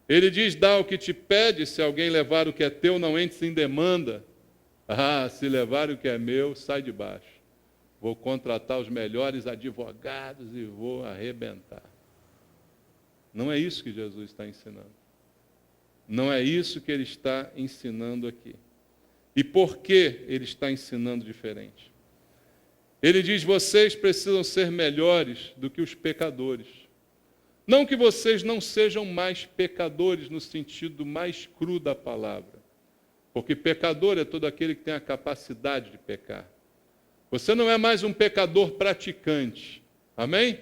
Ele diz, dá o que te pede, se alguém levar o que é teu, não entres em demanda. Se levar o que é meu, sai de baixo. Vou contratar os melhores advogados e vou arrebentar. Não é isso que Jesus está ensinando. Não é isso que ele está ensinando aqui. E por que ele está ensinando diferente? Ele diz, vocês precisam ser melhores do que os pecadores. Não que vocês não sejam mais pecadores no sentido mais cru da palavra. Porque pecador é todo aquele que tem a capacidade de pecar. Você não é mais um pecador praticante. Amém?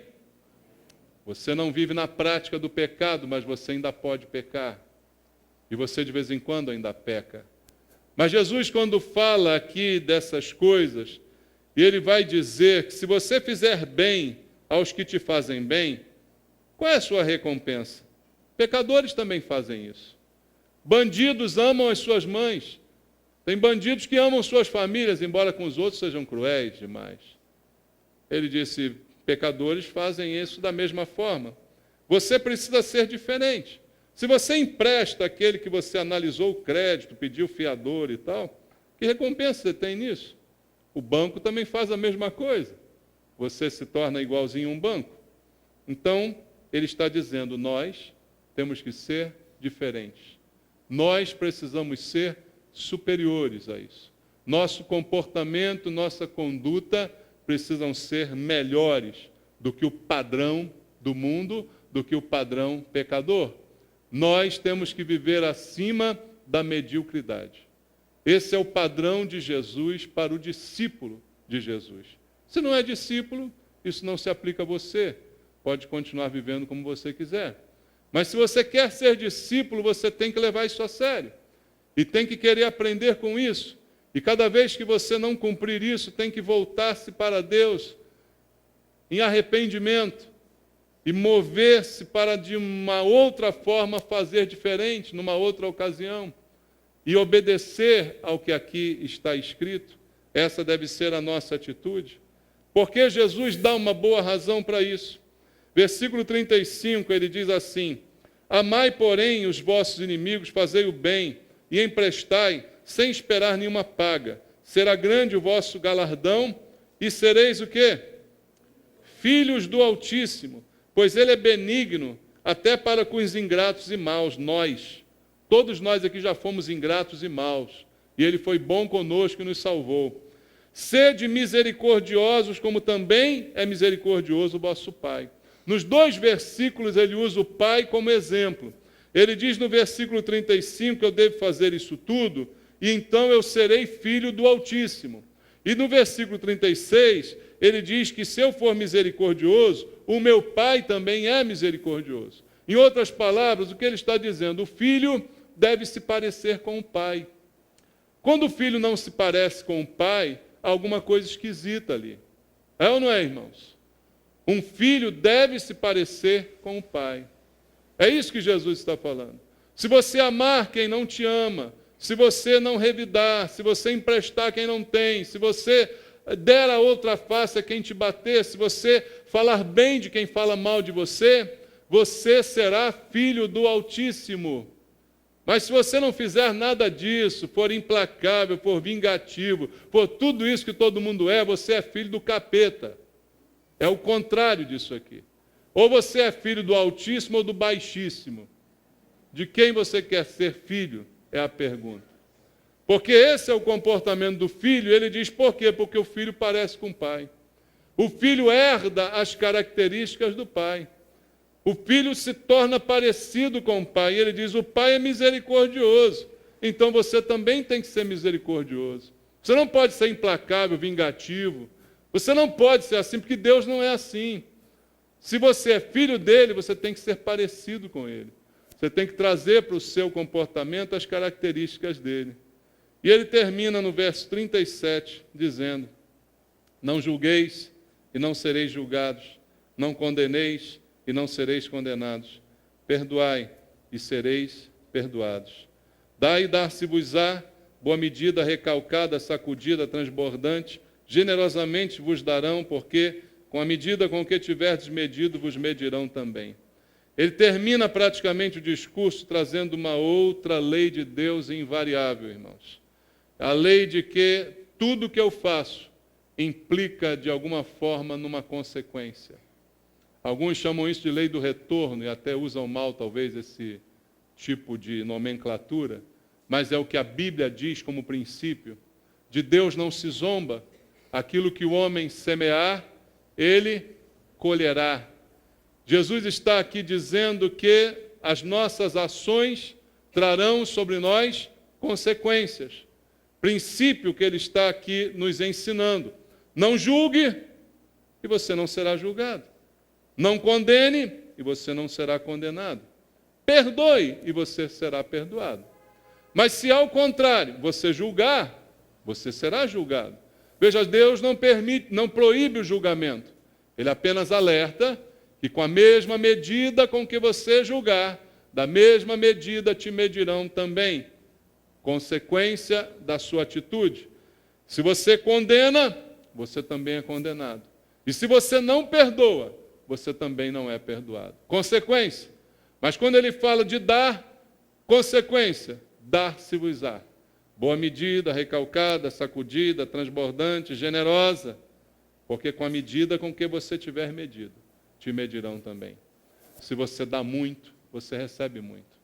Você não vive na prática do pecado, mas você ainda pode pecar. E você de vez em quando ainda peca. Mas Jesus, quando fala aqui dessas coisas, ele vai dizer que se você fizer bem aos que te fazem bem, qual é a sua recompensa? Pecadores também fazem isso. Bandidos amam as suas mães. Tem bandidos que amam suas famílias, embora com os outros sejam cruéis demais. Ele disse, Pecadores fazem isso da mesma forma. Você precisa ser diferente. Se você empresta aquele que você analisou o crédito, pediu fiador e tal, que recompensa você tem nisso? O banco também faz a mesma coisa. Você se torna igualzinho a um banco. Então, ele está dizendo, nós temos que ser diferentes. Nós precisamos ser superiores a isso. Nosso comportamento, nossa conduta precisam ser melhores do que o padrão do mundo, do que o padrão pecador. Nós temos que viver acima da mediocridade. Esse é o padrão de Jesus para o discípulo de Jesus. Se não é discípulo, isso não se aplica a você. Pode continuar vivendo como você quiser. Mas se você quer ser discípulo, você tem que levar isso a sério. E tem que querer aprender com isso. E cada vez que você não cumprir isso, tem que voltar-se para Deus em arrependimento e mover-se para de uma outra forma fazer diferente, numa outra ocasião, e obedecer ao que aqui está escrito. Essa deve ser a nossa atitude. Porque Jesus dá uma boa razão para isso. Versículo 35, ele diz assim: amai, porém, os vossos inimigos, fazei o bem e emprestai, sem esperar nenhuma paga. Será grande o vosso galardão e sereis o quê? Filhos do Altíssimo, pois ele é benigno até para com os ingratos e maus, nós. Todos nós aqui já fomos ingratos e maus, e ele foi bom conosco e nos salvou. Sede misericordiosos, como também é misericordioso o vosso Pai. Nos 2 versículos ele usa o Pai como exemplo. Ele diz no versículo 35 que eu devo fazer isso tudo, e então eu serei filho do Altíssimo. E no versículo 36, ele diz que se eu for misericordioso, o meu Pai também é misericordioso. Em outras palavras, o que ele está dizendo? O filho deve se parecer com o pai. Quando o filho não se parece com o pai, há alguma coisa esquisita ali. É ou não é, irmãos? Um filho deve se parecer com o pai. É isso que Jesus está falando. Se você amar quem não te ama, se você não revidar, se você emprestar quem não tem, se você der a outra face a quem te bater, se você falar bem de quem fala mal de você, você será filho do Altíssimo. Mas se você não fizer nada disso, for implacável, for vingativo, for tudo isso que todo mundo é, você é filho do capeta. É o contrário disso aqui. Ou você é filho do Altíssimo ou do Baixíssimo. De quem você quer ser filho? É a pergunta. Porque esse é o comportamento do filho. Ele diz por quê? Porque o filho parece com o pai. O filho herda as características do pai. O filho se torna parecido com o pai. Ele diz, o pai é misericordioso. Então você também tem que ser misericordioso. Você não pode ser implacável, vingativo. Você não pode ser assim, porque Deus não é assim. Se você é filho dele, você tem que ser parecido com ele. Você tem que trazer para o seu comportamento as características dele. E ele termina no verso 37, dizendo, não julgueis e não sereis julgados, não condeneis e não sereis condenados. Perdoai e sereis perdoados. Dai e dar-se-vos-á, boa medida, recalcada, sacudida, transbordante, generosamente vos darão, porque com a medida com que tiverdes medido, vos medirão também. Ele termina praticamente o discurso trazendo uma outra lei de Deus invariável, irmãos. A lei de que tudo que eu faço implica, de alguma forma, numa consequência. Alguns chamam isso de lei do retorno e até usam mal, talvez, esse tipo de nomenclatura, mas é o que a Bíblia diz como princípio. De Deus não se zomba, aquilo que o homem semear, ele colherá. Jesus está aqui dizendo que as nossas ações trarão sobre nós consequências. Princípio que ele está aqui nos ensinando. Não julgue e você não será julgado. Não condene e você não será condenado. Perdoe e você será perdoado. Mas se ao contrário você julgar, você será julgado. Veja, Deus não proíbe o julgamento. Ele apenas alerta que com a mesma medida com que você julgar, da mesma medida te medirão também. Consequência da sua atitude. Se você condena, você também é condenado. E se você não perdoa, você também não é perdoado. Consequência. Mas quando ele fala de dar, consequência, dar-se-vos-á. Boa medida, recalcada, sacudida, transbordante, generosa. Porque com a medida com que você tiver medido, te medirão também. Se você dá muito, você recebe muito.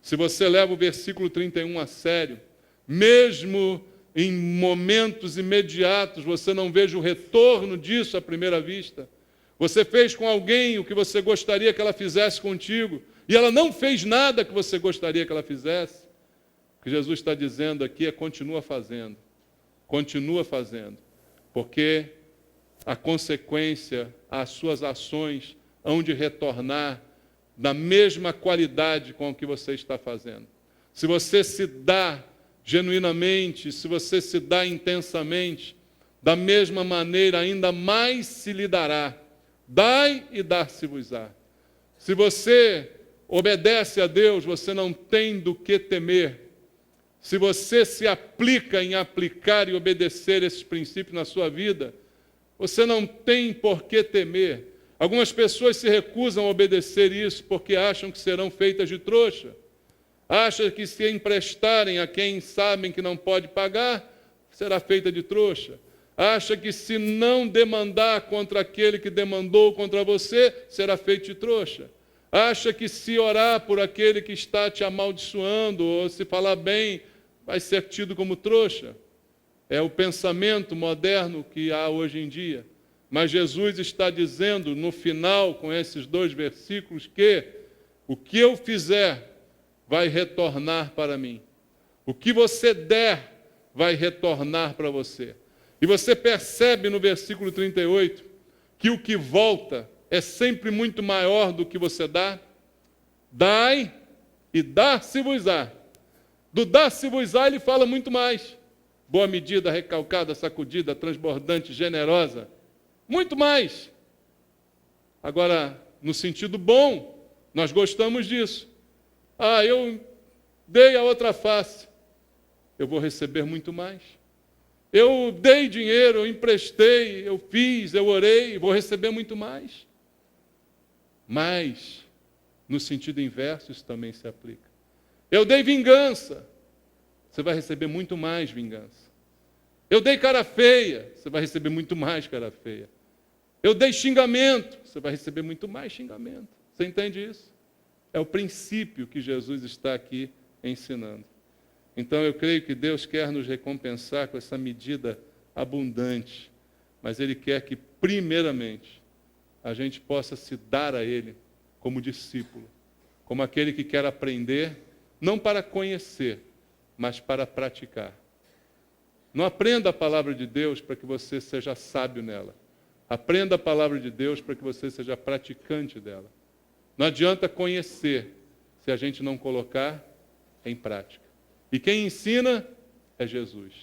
Se você leva o versículo 31 a sério, mesmo em momentos imediatos, você não veja o retorno disso à primeira vista. Você fez com alguém o que você gostaria que ela fizesse contigo, e ela não fez nada que você gostaria que ela fizesse. O que Jesus está dizendo aqui é: continua fazendo, porque a consequência, as suas ações hão de retornar da mesma qualidade com o que você está fazendo. Se você se dá genuinamente, se você se dá intensamente, da mesma maneira ainda mais se lhe dará. Dai e dar-se-vos-á. Se você obedece a Deus, você não tem do que temer. Se você se aplica em aplicar e obedecer esses princípios na sua vida, você não tem por que temer. Algumas pessoas se recusam a obedecer isso porque acham que serão feitas de trouxa. Acham que se emprestarem a quem sabem que não pode pagar, será feita de trouxa. Acha que se não demandar contra aquele que demandou contra você, será feito de trouxa. Acha que se orar por aquele que está te amaldiçoando, ou se falar bem, vai ser tido como trouxa. É o pensamento moderno que há hoje em dia. Mas Jesus está dizendo no final, com esses 2 versículos, que o que eu fizer vai retornar para mim. O que você der vai retornar para você. E você percebe no versículo 38 que o que volta é sempre muito maior do que você dá. Dai e dar-se-vos-á. Do dar-se-vos-á ele fala muito mais. Boa medida, recalcada, sacudida, transbordante, generosa. Muito mais. Agora, no sentido bom, nós gostamos disso. Eu dei a outra face. Eu vou receber muito mais. Eu dei dinheiro, eu emprestei, eu fiz, eu orei, vou receber muito mais. Mas, no sentido inverso, isso também se aplica. Eu dei vingança, você vai receber muito mais vingança. Eu dei cara feia, você vai receber muito mais cara feia. Eu dei xingamento, você vai receber muito mais xingamento. Você entende isso? É o princípio que Jesus está aqui ensinando. Então eu creio que Deus quer nos recompensar com essa medida abundante, mas Ele quer que, primeiramente, a gente possa se dar a Ele como discípulo, como aquele que quer aprender, não para conhecer, mas para praticar. Não aprenda a palavra de Deus para que você seja sábio nela. Aprenda a palavra de Deus para que você seja praticante dela. Não adianta conhecer se a gente não colocar em prática. E quem ensina é Jesus,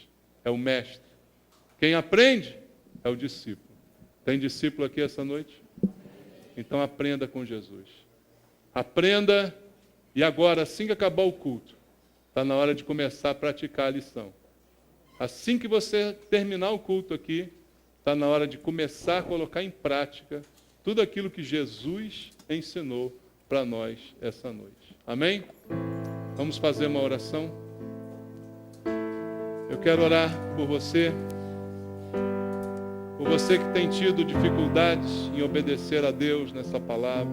é o mestre. Quem aprende é o discípulo. Tem discípulo aqui essa noite? Então aprenda com Jesus. Aprenda, e agora, assim que acabar o culto, está na hora de começar a praticar a lição. Assim que você terminar o culto aqui, está na hora de começar a colocar em prática tudo aquilo que Jesus ensinou para nós essa noite. Amém? Vamos fazer uma oração? Eu quero orar por você que tem tido dificuldades em obedecer a Deus nessa palavra,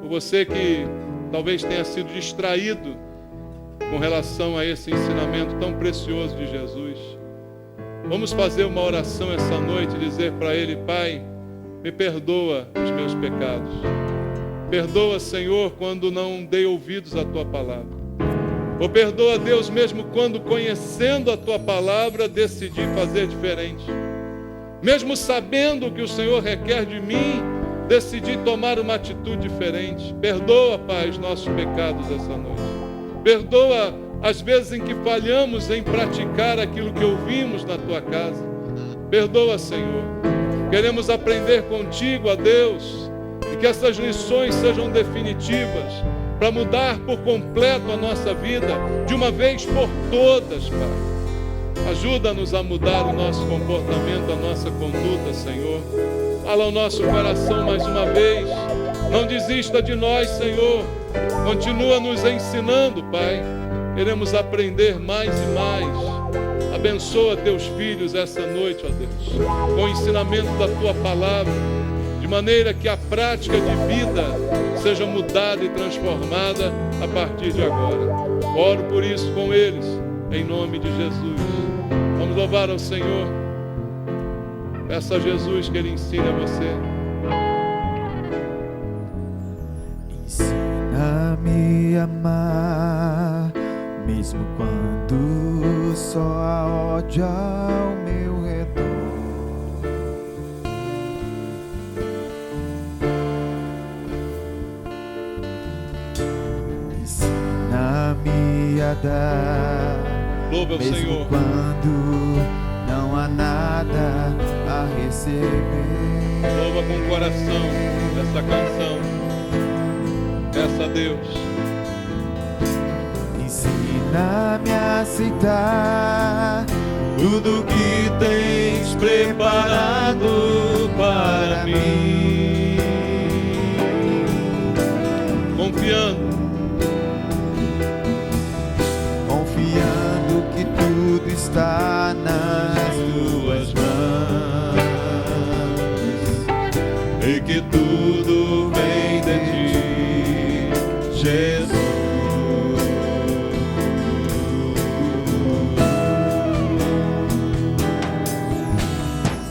por você que talvez tenha sido distraído com relação a esse ensinamento tão precioso de Jesus. Vamos fazer uma oração essa noite e dizer para Ele: Pai, me perdoa os meus pecados. Perdoa, Senhor, quando não dei ouvidos à Tua palavra. Ou perdoa, Deus, mesmo quando, conhecendo a Tua palavra, decidi fazer diferente. Mesmo sabendo o que o Senhor requer de mim, decidi tomar uma atitude diferente. Perdoa, Pai, os nossos pecados essa noite. Perdoa as vezes em que falhamos em praticar aquilo que ouvimos na Tua casa. Perdoa, Senhor. Queremos aprender contigo, a Deus, e que essas lições sejam definitivas, para mudar por completo a nossa vida, de uma vez por todas, Pai. Ajuda-nos a mudar o nosso comportamento, a nossa conduta, Senhor. Fala ao nosso coração mais uma vez. Não desista de nós, Senhor. Continua nos ensinando, Pai. Queremos aprender mais e mais. Abençoa teus filhos essa noite, ó Deus, com o ensinamento da tua palavra, de maneira que a prática de vida seja mudada e transformada a partir de agora. Oro por isso com eles, em nome de Jesus. Vamos louvar ao Senhor. Peça a Jesus que Ele ensine a você. Ensina-me a amar, mesmo quando só há ódio ao meu redor. Ensina-me a dar, Louva ao mesmo Senhor. quando não há nada a receber. Louva com o coração essa canção. Peça a Deus. Ensina-me a aceitar tudo que tens preparado para mim, confiando que tudo está nas tuas mãos e que tudo vem de ti, Jesus.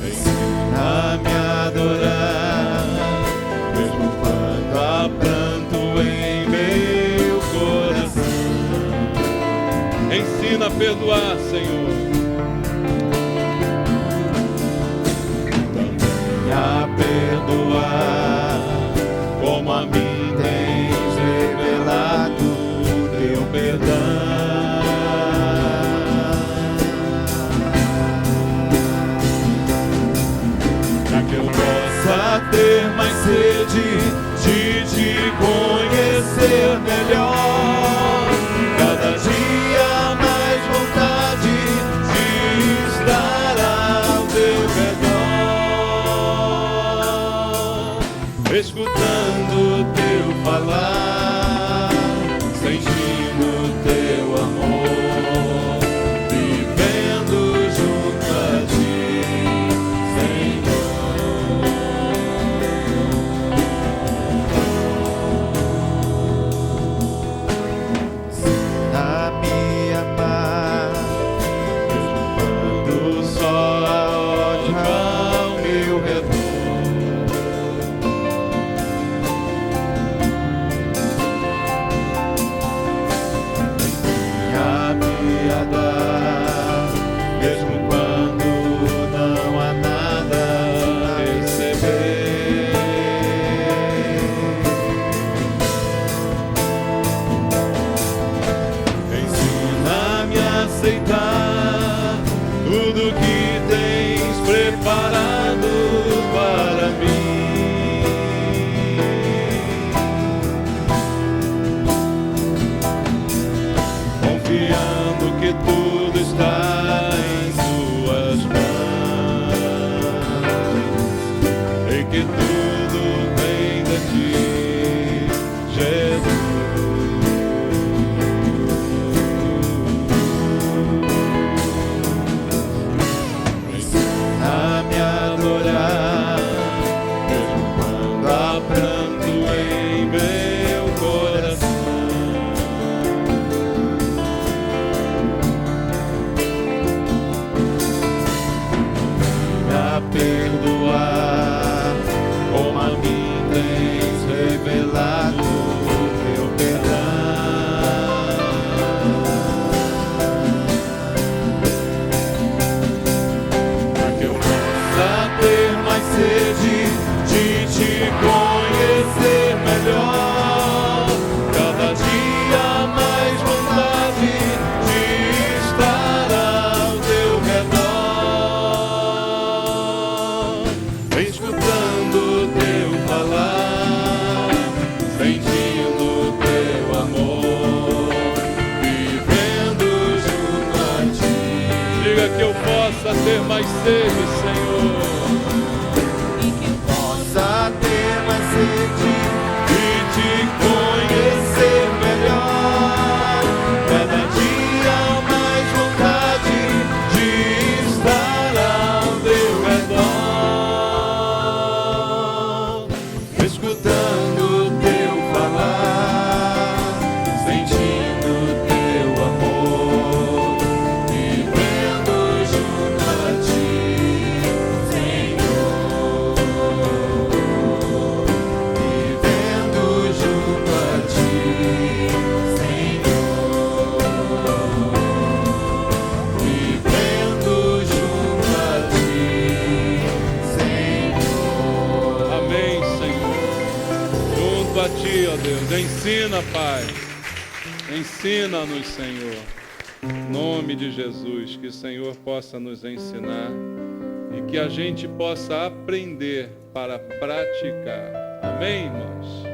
Ensina-me a adorar, mesmo quando há pranto em meu coração. Ensina a perdoar, Senhor. A perdoar, como a mim tens revelado o teu perdão. Para que eu possa ter mais sede de te conhecer melhor, cada dia mais vontade de estar ao teu redor, escutando o teu falar, sentindo o teu amor, vivendo junto a ti, Senhor. Ensina-me a amar, mesmo quando só há ódio ao meu redor. Me a dar, mesmo quando não há nada a receber. Ensina-me a aceitar tudo que tens preparado para mim, confiando que tudo está em tuas mãos e que tudo vem de ti, Jesus. Ensina-me a adorar, mesmo quando há pranto em meu coração. A perdoar, como a mim tens revelado o teu perdão, para que eu possa ter mais sede de te conhecer melhor, cada dia mais vontade de estar ao teu redor, possa ter mais sede, Senhor. Possa ter mais sede e te conhecer melhor. Cada dia mais vontade de estar ao teu redor, escutando o teu falar, sentindo o teu amor, vivendo junto a ti, Senhor. Vivendo junto a ti, Senhor. Vivendo junto a ti, Senhor. Amém, Senhor. Junto a ti, ó Deus. Ensina, Pai. Ensina-nos, Senhor. Em nome de Jesus, que o Senhor possa nos ensinar e que a gente possa aprender para praticar. Amém, irmãos?